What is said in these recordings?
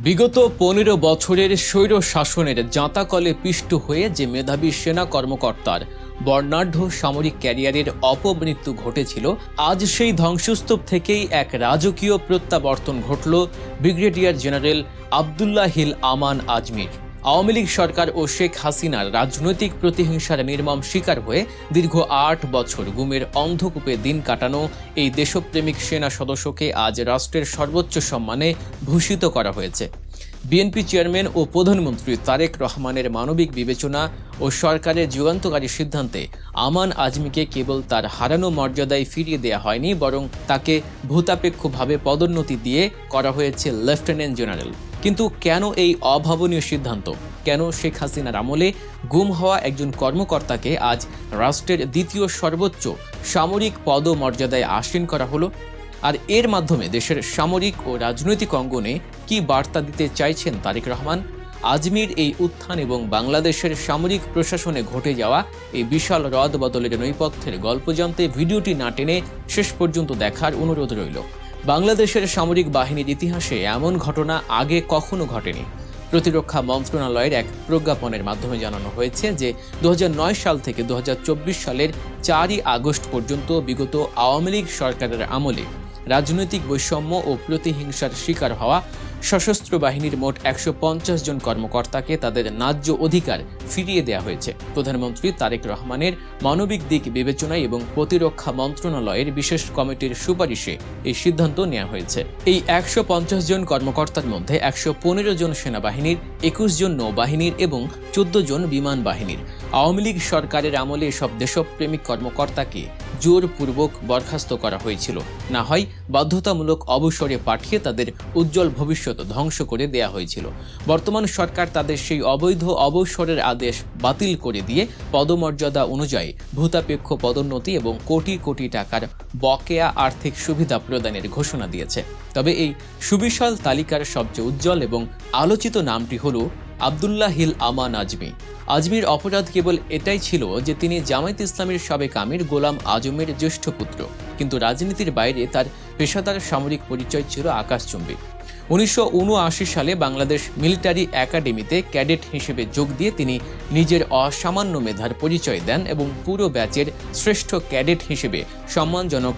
বিগত ১৫ বছরের স্বৈর শাসনের জাঁতাকলে পিষ্ট হয়ে যে মেধাবী সেনা কর্মকর্তার বর্ণাঢ্য সামরিক ক্যারিয়ারের অপমৃত্যু ঘটেছিল, আজ সেই ধ্বংসস্তূপ থেকেই এক রাজকীয় প্রত্যাবর্তন ঘটল ব্রিগেডিয়ার জেনারেল আবদুল্লাহ হিল আমান আজমির। আওয়ামী লীগ সরকার ও শেখ হাসিনার রাজনৈতিক প্রতিহিংসার নির্মম শিকার হয়ে দীর্ঘ ৮ বছর গুমের অন্ধকূপে দিন কাটানো এই দেশপ্রেমিক সেনা সদস্যকে আজ রাষ্ট্রের সর্বোচ্চ সম্মানে ভূষিত করা হয়েছে। বিএনপি চেয়ারম্যান ও প্রধানমন্ত্রী তারেক রহমানের মানবিক বিবেচনা ও সরকারের যুগান্তকারী সিদ্ধান্তে আমান আজমিকে কেবল তার হারানো মর্যাদায় ফিরিয়ে দেওয়া হয়নি, বরং তাকে ভূতাপেক্ষভাবে পদোন্নতি দিয়ে করা হয়েছে লেফটেন্যান্ট জেনারেল। কিন্তু কেন এই অভাবনীয় সিদ্ধান্ত? কেন শেখ হাসিনার আমলে গুম হওয়া একজন কর্মকর্তাকে আজ রাষ্ট্রের দ্বিতীয় সর্বোচ্চ সামরিক পদমর্যাদায় আসীন করা হলো? আর এর মাধ্যমে দেশের সামরিক ও রাজনৈতিক অঙ্গনে কি বার্তা দিতে চাইছেন তারেক রহমান? আজমির এই উত্থান এবং বাংলাদেশের সামরিক প্রশাসনে ঘটে যাওয়া এই বিশাল রদ বদলের নৈপথ্যের গল্প জানতে ভিডিওটি না টেনে শেষ পর্যন্ত দেখার অনুরোধ রইল। বাংলাদেশের সামরিক বাহিনীর ইতিহাসে এমন ঘটনা আগে কখনো ঘটেনি। প্রতিরক্ষা মন্ত্রণালয়ের এক প্রজ্ঞাপনের মাধ্যমে জানানো হয়েছে যে ২০০৯ সাল থেকে ২০২৪ সালের ৪ই আগস্ট পর্যন্ত বিগত আওয়ামী লীগ সরকারের আমলে রাজনৈতিক বৈষম্য ও প্রতিহিংসার শিকার হওয়া সশস্ত্র বাহিনীর মোট ১৫০ জন কর্মকর্তাকে তাদের ন্যায্য অধিকার ফিরিয়ে দেওয়া হয়েছে। প্রধানমন্ত্রী তারেক রহমানের মানবিক দিক বিবেচনায় এবং প্রতিরক্ষা মন্ত্রণালয়ের বিশেষ কমিটির সুপারিশে এই সিদ্ধান্ত নেওয়া হয়েছে। এই ১৫০ জন কর্মকর্তার মধ্যে ১১৫ জন সেনাবাহিনীর, ২১ জন নৌবাহিনীর এবং ১৪ জন বিমান বাহিনীর। আওয়ামী লীগ সরকারের আমলে এসব দেশপ্রেমিক কর্মকর্তাকে জোরপূর্বক বরখাস্ত করা হয়েছিল, না হয় বাধ্যতামূলক অবসরে পাঠিয়ে তাদের উজ্জ্বল ভবিষ্যৎ ধ্বংস করে দেয়া হয়েছিল। বর্তমান সরকার তাদের সেই অবৈধ অবসরের আদেশ বাতিল করে দিয়ে পদমর্যাদা অনুযায়ী ভূতাপেক্ষ পদোন্নতি এবং কোটি কোটি টাকার বকেয়া আর্থিক সুবিধা প্রদানের ঘোষণা দিয়েছে। তবে এই সুবিশাল তালিকার সবচেয়ে উজ্জ্বল এবং আলোচিত নামটি হল আবদুল্লাহ হিল আমান আজমি। আজমির অপরাধ কেবল এটাই ছিল যে তিনি জামায়াত ইসলামীর সাবেক আমির গোলাম আজমের জ্যেষ্ঠ পুত্র, কিন্তু রাজনীতির বাইরে তার পেশাদার সামরিক পরিচয় ছিল আকাশচুম্বী। ১৯৭৯ সালে বাংলাদেশ মিলিটারি একাডেমিতে ক্যাডেট হিসেবে যোগ দিয়ে তিনি নিজের অসামান্য মেধার পরিচয় দেন এবং পুরো ব্যাচের শ্রেষ্ঠ ক্যাডেট হিসেবে সম্মানজনক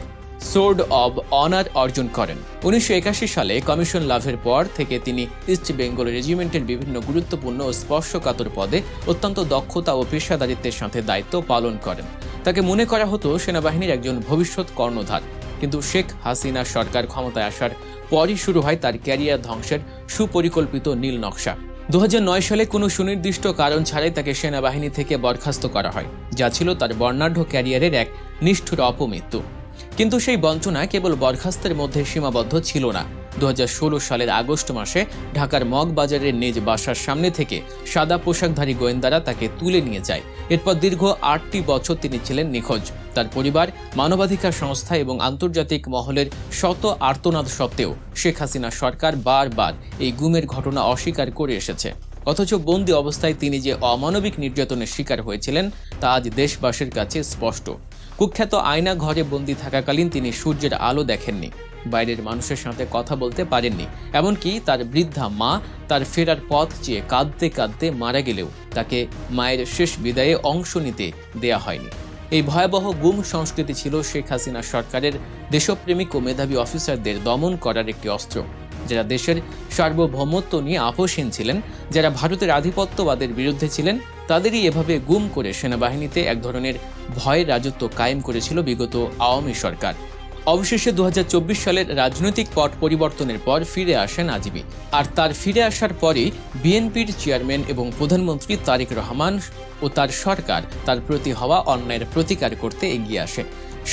সোর্ড অব অনার অর্জন করেন। ১৯৮১ সালে কমিশন লাভের পর থেকে তিনি ইস্ট বেঙ্গল রেজিমেন্টের বিভিন্ন গুরুত্বপূর্ণ ও স্পর্শকাতর পদে অত্যন্ত দক্ষতা ও পেশাদারিত্বের সাথে দায়িত্ব পালন করেন। তাকে মনে করা হতো সেনাবাহিনীর একজন ভবিষ্যৎ কর্ণধার, কিন্তু শেখ হাসিনা সরকার ক্ষমতায় আসার পরই শুরু হয় তার ক্যারিয়ার ধ্বংসের সুপরিকল্পিত নীল নকশা। ২০০৯ সালে কোনো সুনির্দিষ্ট কারণ ছাড়াই তাকে সেনাবাহিনী থেকে বরখাস্ত করা হয়, যা ছিল তার বর্ণাঢ্য ক্যারিয়ারের এক নিষ্ঠুর অপমৃত্যু। কিন্তু সেই বঞ্চনা কেবল বরখাস্তের মধ্যে সীমাবদ্ধ ছিল না। ২০১৬ সালের আগস্ট মাসে ঢাকার মগবাজারের নিজ বাসার সামনে থেকে সাদা পোশাকধারী গোয়েন্দারা তাকে তুলে নিয়ে যায়। এরপর দীর্ঘ ৮টি বছর তিনি ছিলেন নিখোঁজ। তার পরিবার, মানবাধিকার সংস্থা এবং আন্তর্জাতিক মহলের শত আর্তনাদ সত্ত্বেও শেখ হাসিনা সরকার বারবার এই গুমের ঘটনা অস্বীকার করে এসেছে। অথচ বন্দী অবস্থায় তিনি যে অমানবিক নির্যাতনের শিকার হয়েছিলেন তা আজ দেশবাসীর কাছে স্পষ্ট। কুখ্যাত আয়না ঘরে বন্দী থাকাকালীন তিনি সূর্যের আলো দেখেননি, বাইরের মানুষের সাথে কথা বলতে পারেননি, এমনকি তার বৃদ্ধা মা তার ফেরার পথ চেয়ে কাঁদতে কাঁদতে মারা গেলেও তাকে মায়ের শেষ বিদায়ে অংশ নিতে দেয়া হয়নি। এই ভয়াবহ গুম সংস্কৃতি ছিল শেখ হাসিনা সরকারের দেশপ্রেমিক ও মেধাবী অফিসারদের দমন করার একটি অস্ত্র, যারা দেশের সার্বভৌমত্ব নিয়ে আপোষহীন ছিলেন, যারা ভারতের আধিপত্যবাদের বিরুদ্ধে ছিলেন, তাদেরই এভাবে গুম করে সেনাবাহিনীতে এক ধরনের ভয়ের রাজত্ব কায়েম করেছিল বিগত আওয়ামী সরকার। অবশেষে ২০২৪ সালের রাজনৈতিক পট পরিবর্তনের পর ফিরে আসেন আজমি। আর তার ফিরে আসার পরই বিএনপির চেয়ারম্যান এবং প্রধানমন্ত্রী তারেক রহমান ও তার সরকার তার প্রতি হওয়া অন্যায়ের প্রতিকার করতে এগিয়ে আসে।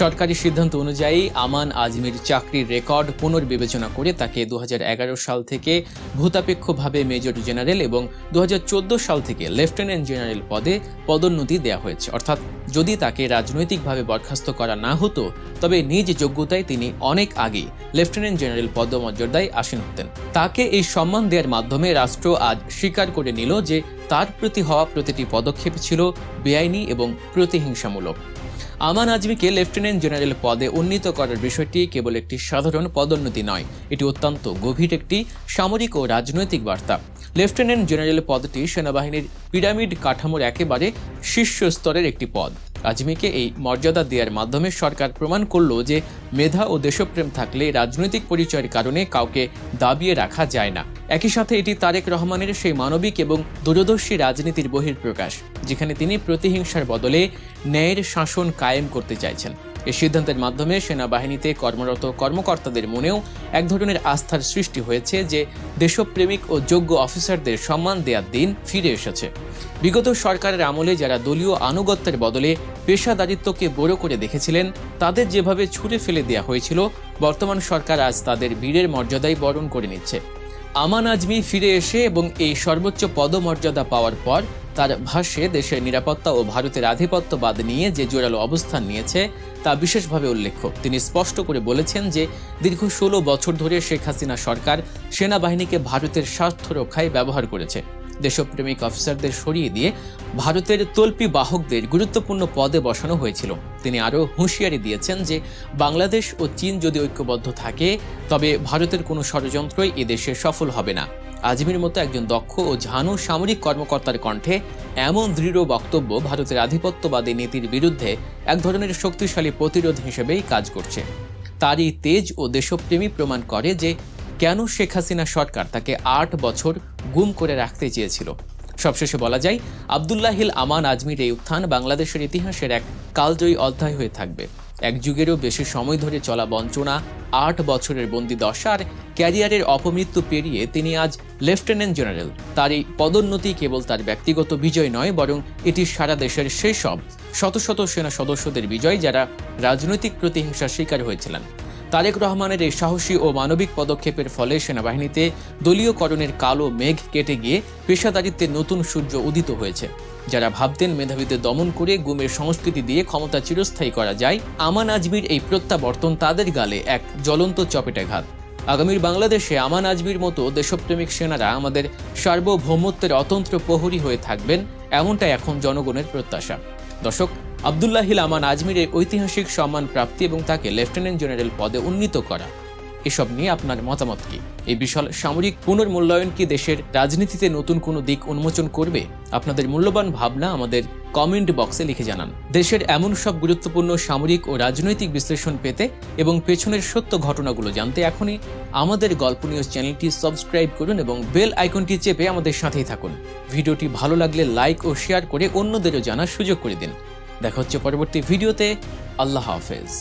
সরকারি সিদ্ধান্ত অনুযায়ী আমান আজমির চাকরির রেকর্ড পুনর্বিবেচনা করে তাকে ২০১১ সাল থেকে ভূতাপেক্ষভাবে মেজর জেনারেল এবং ২০১৪ সাল থেকে লেফটেন্যান্ট জেনারেল পদে পদোন্নতি দেওয়া হয়েছে। অর্থাৎ যদি তাকে রাজনৈতিকভাবে বরখাস্ত করা না হতো, তবে নিজ যোগ্যতায় তিনি অনেক আগেই লেফটেন্যান্ট জেনারেল পদমর্যাদায় আসীন হতেন। তাকে এই সম্মান দেওয়ার মাধ্যমে রাষ্ট্র আজ স্বীকার করে নিল যে তার প্রতি হওয়া প্রতিটি পদক্ষেপ ছিল বেআইনি এবং প্রতিহিংসামূলক। আমান আজমিকে লেফটেন্যান্ট জেনারেল পদে উন্নীত করার বিষয়টি কেবল একটি সাধারণ পদোন্নতি নয়, এটি অত্যন্ত গভীর একটি সামরিক ও রাজনৈতিক বার্তা। লেফটেন্যান্ট জেনারেল পদটি সেনাবাহিনীর পিরামিড কাঠামোর একেবারে শীর্ষ স্তরের একটি পদ। আজমিকে এই মর্যাদা দেওয়ার মাধ্যমে সরকার প্রমাণ করল যে মেধা ও দেশপ্রেম থাকলে রাজনৈতিক পরিচয়ের কারণে কাউকে দাবিয়ে রাখা যায় না। একই সাথে এটি তারেক রহমানের সেই মানবিক এবং দূরদর্শী রাজনীতির বহিঃপ্রকাশ, যেখানে তিনি প্রতিহিংসার বদলে ন্যায়ের শাসন কায়েম করতে চাইছেন। এই সিদ্ধান্তের মাধ্যমে সেনাবাহিনীতে কর্মরত কর্মকর্তাদের মনেও এক ধরনের আস্থার সৃষ্টি হয়েছে যে দেশপ্রেমিক ও যোগ্য অফিসারদের সম্মান দেওয়ার দিন ফিরে এসেছে। বিগত সরকারের আমলে যারা দলীয় আনুগত্যের বদলে পেশাদারিত্বকে বড় করে দেখেছিলেন, তাদের যেভাবে ছুঁড়ে ফেলে দেওয়া হয়েছিল, বর্তমান সরকার আজ তাদের বীরের মর্যাদাই বরণ করে নিচ্ছে। আমান আজমি ফিরে এসে এবং এই সর্বোচ্চ পদমর্যাদা পাওয়ার পর তার ভাষ্যে দেশের নিরাপত্তা ও ভারতের আধিপত্যবাদ নিয়ে যে জোরালো অবস্থান নিয়েছে তা বিশেষভাবে উল্লেখ্য। তিনি স্পষ্ট করে বলেছেন যে দীর্ঘ 16 বছর ধরে শেখ হাসিনা সরকার সেনাবাহিনীকে ভারতের স্বার্থ রক্ষায় ব্যবহার করেছে। দেশপ্রেমিক অফিসারদের সরিয়ে দিয়ে ভারতের তল্পি বাহকদের গুরুত্বপূর্ণ পদে বসানো হয়েছিল। তিনি আরও হুঁশিয়ারি দিয়েছেন যে বাংলাদেশ ও চীন যদি ঐক্যবদ্ধ থাকে, তবে ভারতের কোনো ষড়যন্ত্রই এদেশে সফল হবে না। আজমির মতো একজন দক্ষ ও ঝানু সামরিক কর্মকর্তার কণ্ঠে এমন দৃঢ় বক্তব্য ভারতের আধিপত্যবাদী নীতির বিরুদ্ধে এক ধরনের শক্তিশালী প্রতিরোধ হিসেবেই কাজ করছে। তারই তেজ ও দেশপ্রেমী প্রমাণ করে যে কেন শেখ হাসিনা সরকার তাকে 8 বছর গুম করে রাখতে চেয়েছিল। সবশেষে বলা যায়, আব্দুল্লাহিল আমান আজমির এই উত্থান বাংলাদেশের ইতিহাসের এক কালজয়ী অধ্যায় হয়ে থাকবে। এক যুগেরও বেশি সময় ধরে চলা বঞ্চনা, 8 বছরের বন্দি দশা আর ক্যারিয়ারের অপমৃত্যু পেরিয়ে তিনি আজ লেফটেন্যান্ট জেনারেল। তার এই পদোন্নতি কেবল তার ব্যক্তিগত বিজয় নয়, বরং এটি সারা দেশের সেই সব শত শত সেনা সদস্যদের বিজয় যারা রাজনৈতিক প্রতিহিংসার শিকার হয়েছিলেন। তারেক রহমানের এই সাহসী ও মানবিক পদক্ষেপের ফলে সেনাবাহিনীতে দলীয়করণের কালো মেঘ কেটে গিয়ে পেশাদারিত্বের নতুন সূর্য উদিত হয়েছে। যারা ভাবতেন মেধাবীদের দমন করে গুমের সংস্কৃতি দিয়ে ক্ষমতা চিরস্থায়ী করা যায়, আমান আজমির এই প্রত্যাবর্তন তাদের গালে এক জ্বলন্ত চপেটাঘাত। আগামীর বাংলাদেশে আমান আজমির মতো দেশপ্রেমিক সেনারা আমাদের সার্বভৌমত্বের অতন্ত্র প্রহরী হয়ে থাকবেন, এমনটাই এখন জনগণের প্রত্যাশা। দর্শক, আব্দুল্লাহিল আমান আজমিরের ঐতিহাসিক সম্মান প্রাপ্তি এবং তাকে লেফটেন্যান্ট জেনারেল পদে উন্নীত করা, এসব নিয়ে আপনার মতামত কি? এই বিশাল সামরিক পুনর্মূল্যায়ন কি দেশের রাজনীতিতে নতুন কোনো দিক উন্মোচন করবে? আপনাদের মূল্যবান ভাবনা আমাদের কমেন্ট বক্সে লিখে জানান। দেশের এমন সব গুরুত্বপূর্ণ সামরিক ও রাজনৈতিক বিশ্লেষণ পেতে এবং পেছনের সত্য ঘটনাগুলো জানতে এখনই আমাদের গল্প নিউজ চ্যানেলটি সাবস্ক্রাইব করুন এবং বেল আইকনটি চেপে আমাদের সাথেই থাকুন। ভিডিওটি ভালো লাগলে লাইক ও শেয়ার করে অন্যদেরও জানার সুযোগ করে দিন। দেখা হচ্ছে পরবর্তী ভিডিওতে। আল্লাহ হাফেজ।